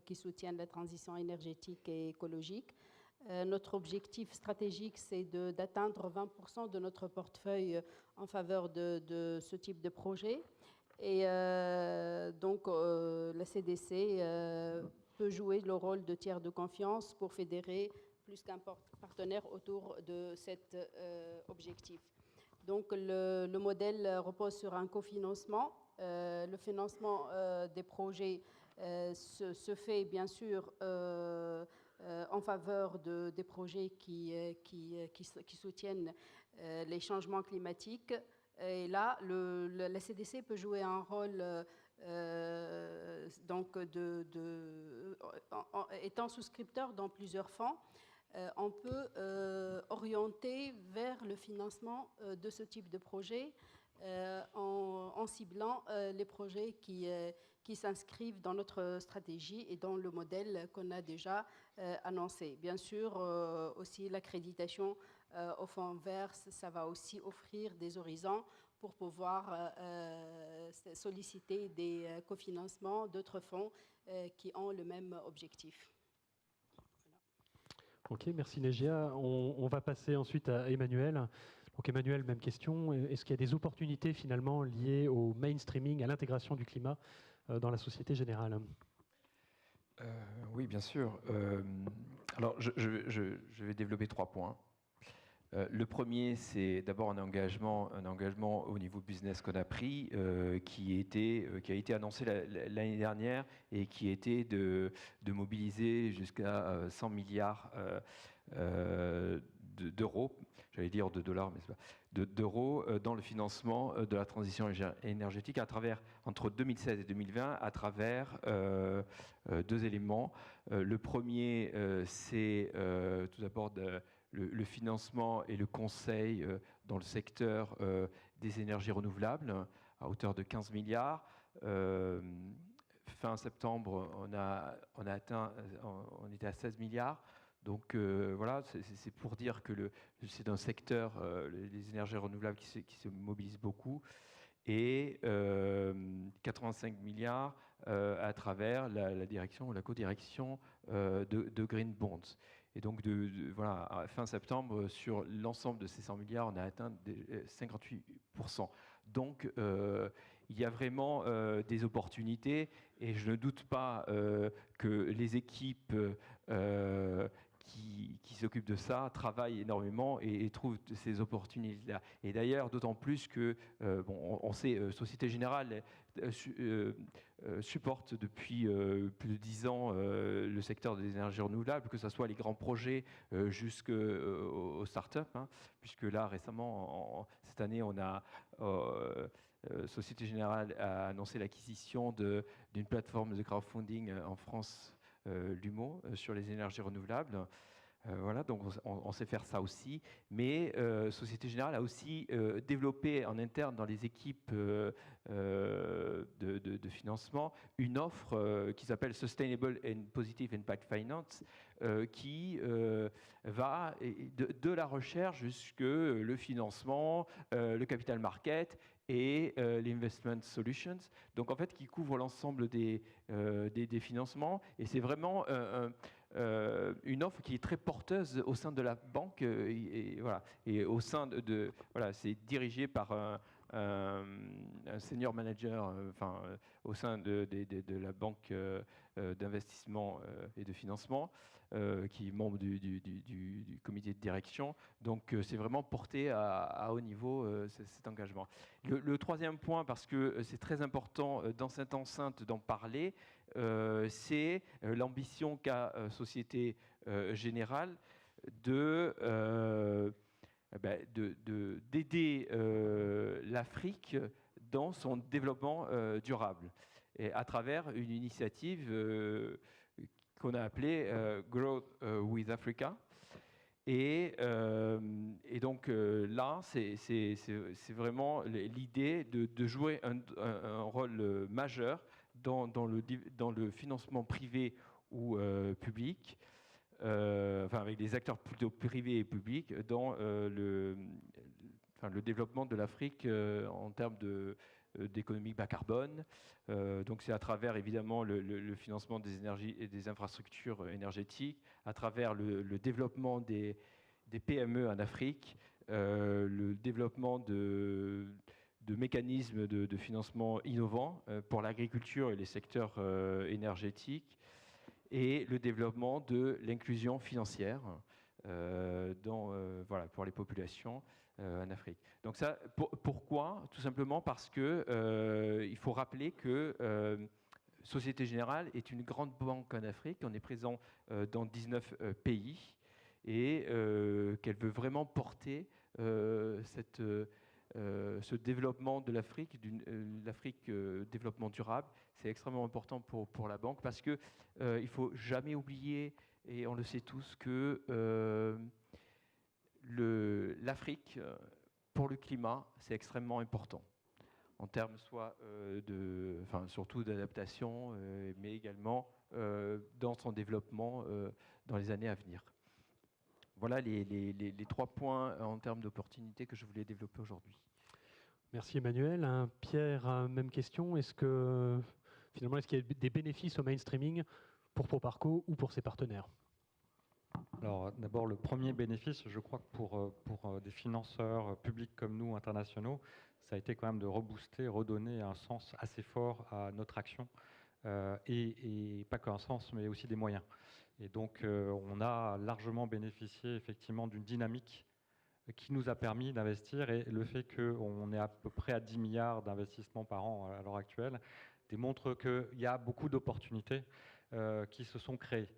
qui soutiennent la transition énergétique et écologique. Notre objectif stratégique, c'est d'atteindre 20% de notre portefeuille en faveur de ce type de projet. Et donc, la CDC peut jouer le rôle de tiers de confiance pour fédérer plus qu'un partenaire autour de cet objectif. Donc, le modèle repose sur un cofinancement. Le financement des projets se fait bien sûr en faveur des projets qui soutiennent les changements climatiques. Et là, la CDC peut jouer un rôle donc étant souscripteur dans plusieurs fonds. On peut orienter vers le financement de ce type de projet en ciblant les projets qui s'inscrivent dans notre stratégie et dans le modèle qu'on a déjà annoncé. Bien sûr, aussi l'accréditation au fonds vert, ça va aussi offrir des horizons pour pouvoir solliciter des cofinancements d'autres fonds qui ont le même objectif. Ok, merci Négia. On va passer ensuite à Emmanuel. Donc Emmanuel, même question. Est-ce qu'il y a des opportunités finalement liées au mainstreaming, à l'intégration du climat dans la société générale? Oui, bien sûr. Alors, je vais développer 3 points. Le premier, c'est d'abord un engagement au niveau business qu'on a pris, qui a été annoncé l'année dernière et qui était de mobiliser jusqu'à 100 milliards d'euros, j'allais dire de dollars, mais c'est pas, d'euros dans le financement de la transition énergétique entre 2016 et 2020 à travers 2 éléments. Le premier, c'est tout d'abord le financement et le conseil dans le secteur des énergies renouvelables à hauteur de 15 milliards. Fin septembre, on était à 16 milliards. Donc voilà, c'est pour dire que c'est un secteur, les énergies renouvelables, qui se mobilisent beaucoup. Et 85 milliards à travers la direction ou la co-direction de Green Bonds. Et donc, voilà, à fin septembre, sur l'ensemble de ces 100 milliards, on a atteint 58%. Donc, il y a vraiment des opportunités et je ne doute pas que les équipes qui s'occupent de ça travaillent énormément et trouvent ces opportunités-là. Et d'ailleurs, d'autant plus que, on sait, Société Générale supporte depuis plus de 10 ans le secteur des énergies renouvelables, que ce soit les grands projets jusqu'aux startups, hein, puisque là, récemment, cette année, Société Générale a annoncé l'acquisition d'une plateforme de crowdfunding en France, Lumo, sur les énergies renouvelables. Voilà, donc on sait faire ça aussi, mais Société Générale a aussi développé en interne dans les équipes de financement une offre qui s'appelle Sustainable and Positive Impact Finance, qui va de la recherche jusque le financement, le capital market et l'Investment Solutions, donc en fait qui couvre l'ensemble des financements, et c'est vraiment une offre qui est très porteuse au sein de la banque, et voilà, et au sein voilà, c'est dirigé par un senior manager, au sein de la banque d'investissement et de financement, qui est membre du comité de direction. Donc c'est vraiment porté à haut niveau, cet engagement. Le troisième point, parce que c'est très important dans cette enceinte d'en parler, c'est l'ambition qu'a Société Générale d'aider l'Afrique dans son développement durable, et à travers une initiative qu'on a appelée Growth with Africa. Et donc là, c'est vraiment l'idée de jouer un rôle majeur dans le financement privé ou public, avec des acteurs plutôt privés et publics, dans le développement de l'Afrique en termes d'économie bas carbone. Donc c'est à travers évidemment le financement des énergies et des infrastructures énergétiques, à travers le développement des PME en Afrique, le développement de mécanismes de financement innovants pour l'agriculture et les secteurs énergétiques, et le développement de l'inclusion financière pour les populations en Afrique. Donc ça, pourquoi? Tout simplement parce que il faut rappeler que Société Générale est une grande banque en Afrique. On est présent dans 19 pays et qu'elle veut vraiment porter ce développement de l'Afrique, l'Afrique développement durable. C'est extrêmement important pour la banque parce qu'il ne faut jamais oublier, et on le sait tous, que l'Afrique, pour le climat, c'est extrêmement important. En termes surtout d'adaptation, mais également dans son développement dans les années à venir. Voilà les 3 points en termes d'opportunités que je voulais développer aujourd'hui. Merci Emmanuel. Pierre, même question. Est-ce qu'il y a des bénéfices au mainstreaming pour Proparco ou pour ses partenaires? Alors d'abord, le premier bénéfice, je crois que pour des financeurs publics comme nous, internationaux, ça a été quand même de rebooster, redonner un sens assez fort à notre action, et pas qu'un sens, mais aussi des moyens. Et donc on a largement bénéficié effectivement d'une dynamique qui nous a permis d'investir, et le fait qu'on est à peu près à 10 milliards d'investissements par an à l'heure actuelle démontre qu'il y a beaucoup d'opportunités qui se sont créées.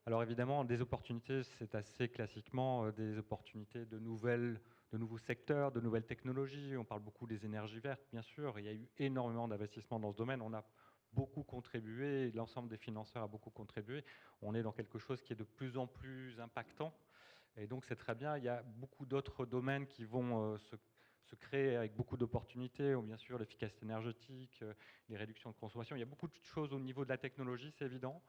Alors évidemment, des opportunités, c'est assez classiquement des opportunités de nouveaux secteurs, de nouvelles technologies. On parle beaucoup des énergies vertes, bien sûr. Il y a eu énormément d'investissements dans ce domaine. On a beaucoup contribué, l'ensemble des financeurs a beaucoup contribué. On est dans quelque chose qui est de plus en plus impactant. Et donc c'est très bien. Il y a beaucoup d'autres domaines qui vont se créer avec beaucoup d'opportunités. Bien sûr, l'efficacité énergétique, les réductions de consommation. Il y a beaucoup de choses au niveau de la technologie, c'est évident.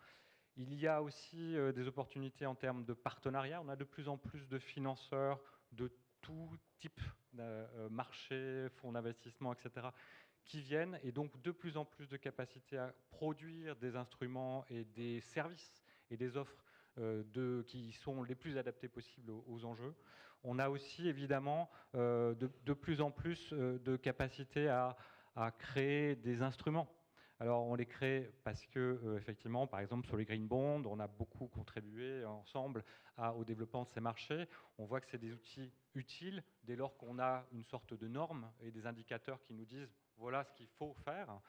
Il y a aussi des opportunités en termes de partenariat. On a de plus en plus de financeurs de tout type, marchés, fonds d'investissement, etc., qui viennent, et donc de plus en plus de capacité à produire des instruments et des services et des offres qui sont les plus adaptés possibles aux enjeux. On a aussi évidemment de plus en plus de capacité à créer des instruments. Alors on les crée parce que, effectivement, par exemple sur les green bonds, on a beaucoup contribué ensemble au développement de ces marchés. On voit que c'est des outils utiles dès lors qu'on a une sorte de norme et des indicateurs qui nous disent voilà ce qu'il faut faire.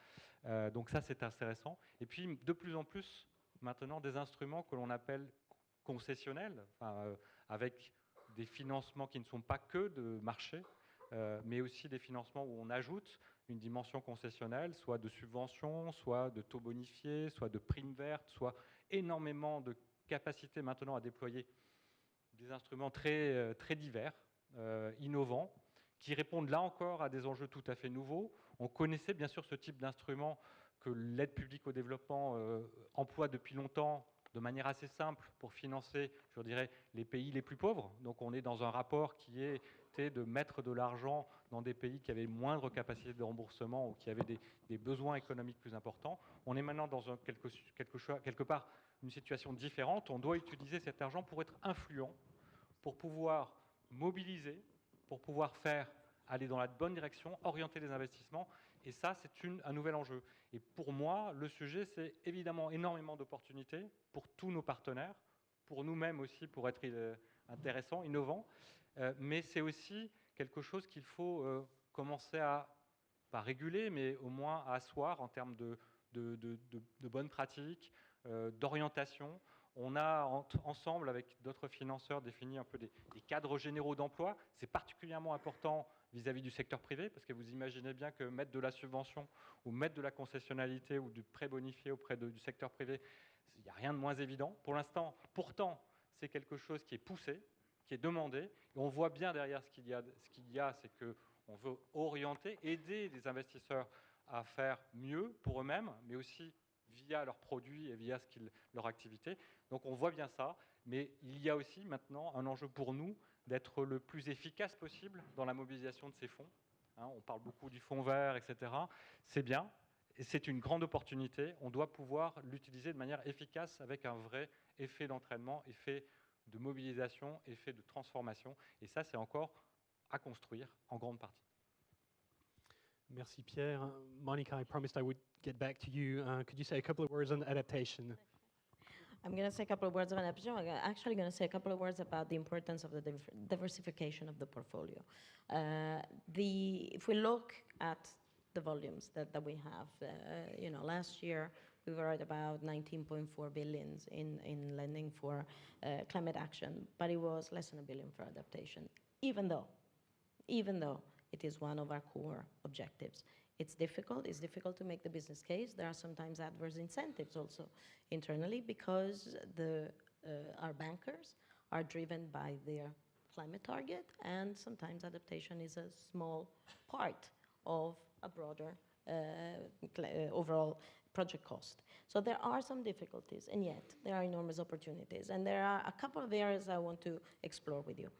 Donc ça c'est intéressant. Et puis de plus en plus maintenant des instruments que l'on appelle concessionnels, avec des financements qui ne sont pas que de marché, mais aussi des financements où on ajoute une dimension concessionnelle, soit de subventions, soit de taux bonifiés, soit de primes vertes, soit énormément de capacités maintenant à déployer des instruments très, très divers, innovants, qui répondent là encore à des enjeux tout à fait nouveaux. On connaissait bien sûr ce type d'instrument que l'aide publique au développement emploie depuis longtemps de manière assez simple pour financer, je dirais, les pays les plus pauvres. Donc on est dans un rapport qui était de mettre de l'argent dans des pays qui avaient moindre capacité de remboursement ou qui avaient des besoins économiques plus importants. On est maintenant dans quelque part une situation différente. On doit utiliser cet argent pour être influent, pour pouvoir mobiliser, pour pouvoir aller dans la bonne direction, orienter les investissements. Et ça, c'est un nouvel enjeu. Et pour moi, le sujet, c'est évidemment énormément d'opportunités pour tous nos partenaires, pour nous-mêmes aussi, pour être intéressant, innovant. Mais c'est aussi quelque chose qu'il faut commencer pas réguler, mais au moins à asseoir en termes de bonnes pratiques, d'orientation. On a ensemble, avec d'autres financeurs, défini un peu des cadres généraux d'emploi. C'est particulièrement important vis-à-vis du secteur privé, parce que vous imaginez bien que mettre de la subvention ou mettre de la concessionnalité ou du prêt bonifié auprès du secteur privé, il n'y a rien de moins évident. Pour l'instant, pourtant, c'est quelque chose qui est poussé, qui est demandé. Et on voit bien derrière ce qu'il y a, c'est qu'on veut orienter, aider les investisseurs à faire mieux pour eux-mêmes, mais aussi via leurs produits et via leur activité. Donc on voit bien ça, mais il y a aussi maintenant un enjeu pour nous d'être le plus efficace possible dans la mobilisation de ces fonds. On parle beaucoup du fonds vert, etc. C'est bien, et c'est une grande opportunité. On doit pouvoir l'utiliser de manière efficace avec un vrai effet d'entraînement, effet de mobilisation, effet de transformation. Et ça, c'est encore à construire en grande partie. Merci Pierre. Monica, I promised I would get back to you. Could you say a couple of words on adaptation? I'm going to say a couple of words on adaptation. I'm actually going to say a couple of words about the importance of the diversification of the portfolio. If we look at the volumes that we have, last year we were at about 19.4 billion in lending for climate action, but it was less than $1 billion for adaptation, even though it is one of our core objectives. It's difficult to make the business case. There are sometimes adverse incentives also internally because our bankers are driven by their climate target, and sometimes adaptation is a small part of a broader overall project cost. So there are some difficulties, and yet there are enormous opportunities. And there are a couple of areas I want to explore with you.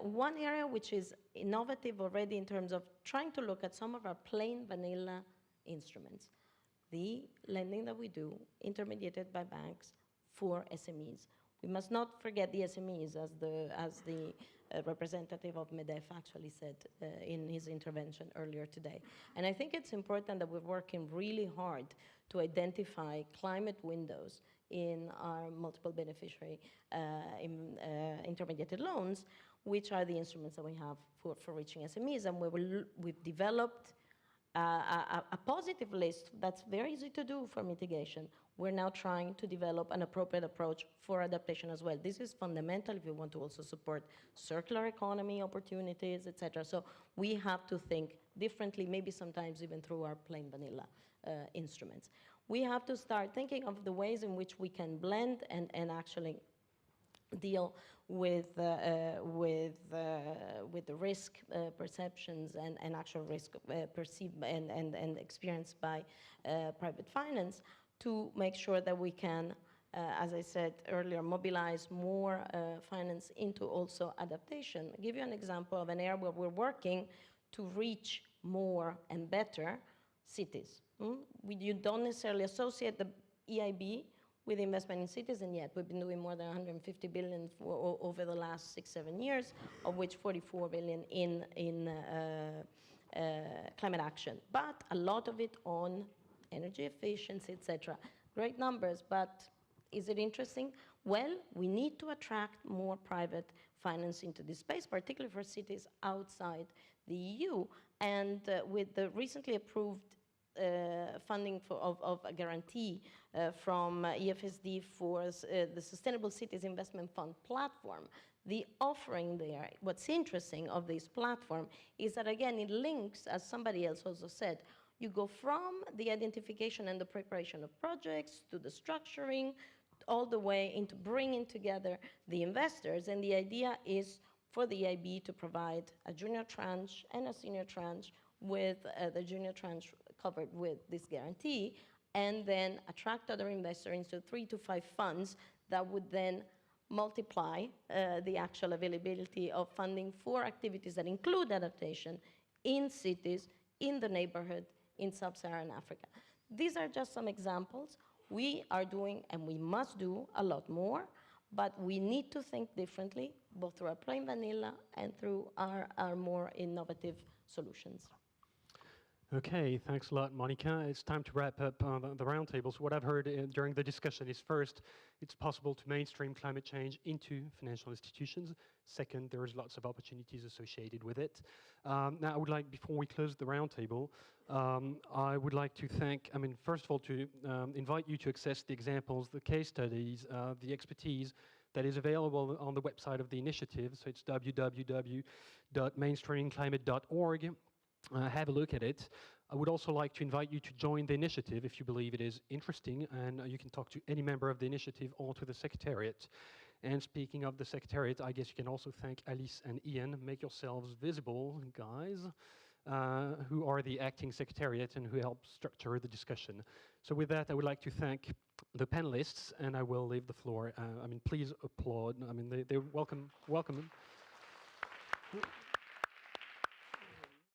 One area which is innovative already in terms of trying to look at some of our plain vanilla instruments, the lending that we do intermediated by banks for SMEs. We must not forget the SMEs, as the representative of MEDEF actually said in his intervention earlier today. And I think it's important that we're working really hard to identify climate windows in our multiple beneficiary intermediated loans, which are the instruments that we have for reaching SMEs. And we've developed a positive list that's very easy to do for mitigation. We're now trying to develop an appropriate approach for adaptation as well. This is fundamental if we want to also support circular economy opportunities, et cetera. So we have to think differently, maybe sometimes even through our plain vanilla instruments. We have to start thinking of the ways in which we can blend and actually deal with the risk perceptions and actual risk perceived and experienced by private finance to make sure that we can, as I said earlier, mobilize more finance into also adaptation. I'll give you an example of an area where we're working to reach more and better cities. You don't necessarily associate the EIB with investment in cities, and yet we've been doing more than 150 billion over the last 6-7 years, of which 44 billion in climate action. But a lot of it on energy efficiency, etc. Great numbers, but is it interesting? Well, we need to attract more private finance into this space, particularly for cities outside the EU. And with the recently approved funding of a guarantee from EFSD for the Sustainable Cities Investment Fund platform, the offering there, what's interesting of this platform is that, again, it links, as somebody else also said, you go from the identification and the preparation of projects to the structuring, all the way into bringing together the investors. And the idea is for the EIB to provide a junior tranche and a senior tranche, with the junior tranche covered with this guarantee, and then attract other investors into 3 to 5 funds that would then multiply the actual availability of funding for activities that include adaptation in cities, in the neighborhood, in sub-Saharan Africa. These are just some examples. We are doing, and we must do, a lot more, but we need to think differently, both through our plain vanilla and through our more innovative solutions. Okay, thanks a lot, Monica. It's time to wrap up the roundtables. What I've heard during the discussion is, first, it's possible to mainstream climate change into financial institutions. Second, there's lots of opportunities associated with it. Now, I would like, before we close the roundtable, I would like to first of all, to invite you to access the examples, the case studies, the expertise that is available on the website of the initiative. So it's www.mainstreamingclimate.org. Have a look at it. I would also like to invite you to join the initiative if you believe it is interesting, and you can talk to any member of the initiative or to the Secretariat. And speaking of the Secretariat, I guess you can also thank Alice and Ian. Make yourselves visible, guys, who are the acting Secretariat and who help structure the discussion. So with that, I would like to thank the panelists, and I will leave the floor. Please applaud. They're welcome.